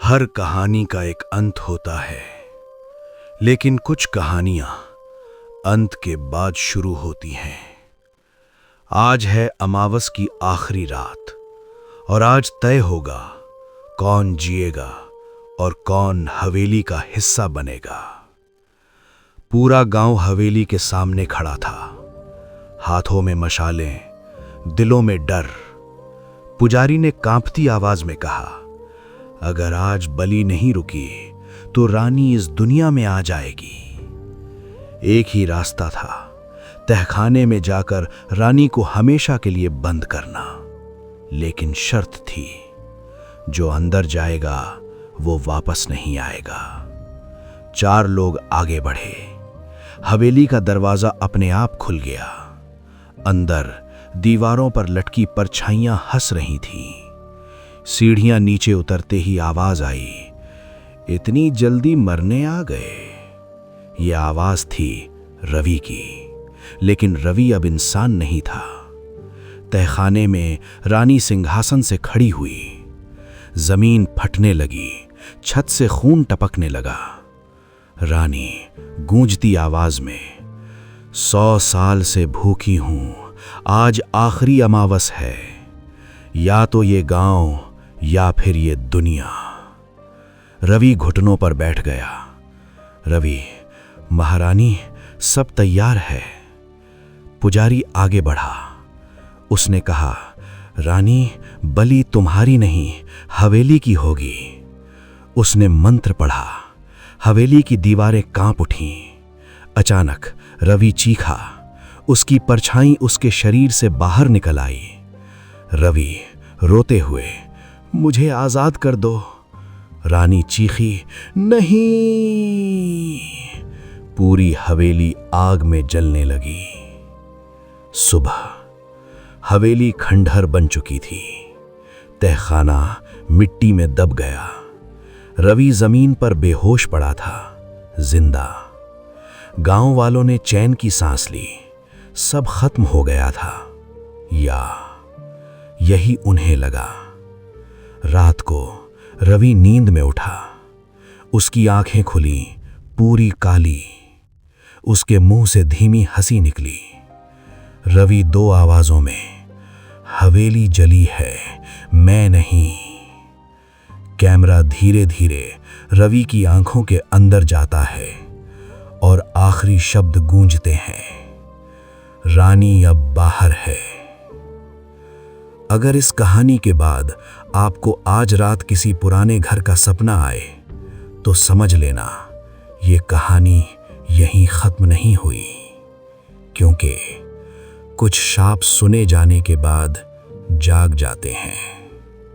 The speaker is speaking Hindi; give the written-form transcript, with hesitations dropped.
हर कहानी का एक अंत होता है, लेकिन कुछ कहानियां अंत के बाद शुरू होती हैं। आज है अमावस की आखिरी रात और आज तय होगा कौन जिएगा और कौन हवेली का हिस्सा बनेगा। पूरा गांव हवेली के सामने खड़ा था, हाथों में मशालें, दिलों में डर। पुजारी ने कांपती आवाज में कहा, अगर आज बलि नहीं रुकी तो रानी इस दुनिया में आ जाएगी। एक ही रास्ता था, तहखाने में जाकर रानी को हमेशा के लिए बंद करना। लेकिन शर्त थी, जो अंदर जाएगा वो वापस नहीं आएगा। 4 लोग आगे बढ़े। हवेली का दरवाजा अपने आप खुल गया। अंदर दीवारों पर लटकी परछाइयां हंस रही थीं। सीढ़ियां नीचे उतरते ही आवाज आई, इतनी जल्दी मरने आ गए। यह आवाज थी रवि की, लेकिन रवि अब इंसान नहीं था। तहखाने में रानी सिंहासन से खड़ी हुई। जमीन फटने लगी, छत से खून टपकने लगा। रानी गूंजती आवाज में, 100 साल से भूखी हूं, आज आखिरी अमावस है। या तो ये गांव या फिर ये दुनिया। रवि घुटनों पर बैठ गया। रवि, महारानी सब तैयार है। पुजारी आगे बढ़ा। उसने कहा, रानी बलि तुम्हारी नहीं, हवेली की होगी। उसने मंत्र पढ़ा। हवेली की दीवारें कांप उठीं। अचानक रवि चीखा। उसकी परछाई उसके शरीर से बाहर निकल आई। रवि रोते हुए, मुझे आजाद कर दो। रानी चीखी, नहीं। पूरी हवेली आग में जलने लगी। सुबह हवेली खंडहर बन चुकी थी। तहखाना मिट्टी में दब गया। रवि जमीन पर बेहोश पड़ा था, जिंदा। गांव वालों ने चैन की सांस ली। सब खत्म हो गया था, या यही उन्हें लगा। रात को रवि नींद में उठा। उसकी आंखें खुली, पूरी काली। उसके मुंह से धीमी हंसी निकली। रवि 2 आवाजों में, हवेली जली है, मैं नहीं। कैमरा धीरे धीरे रवि की आंखों के अंदर जाता है और आखिरी शब्द गूंजते हैं, रानी अब बाहर है। अगर इस कहानी के बाद आपको आज रात किसी पुराने घर का सपना आए, तो समझ लेना ये कहानी यहीं खत्म नहीं हुई, क्योंकि कुछ शाप सुने जाने के बाद जाग जाते हैं।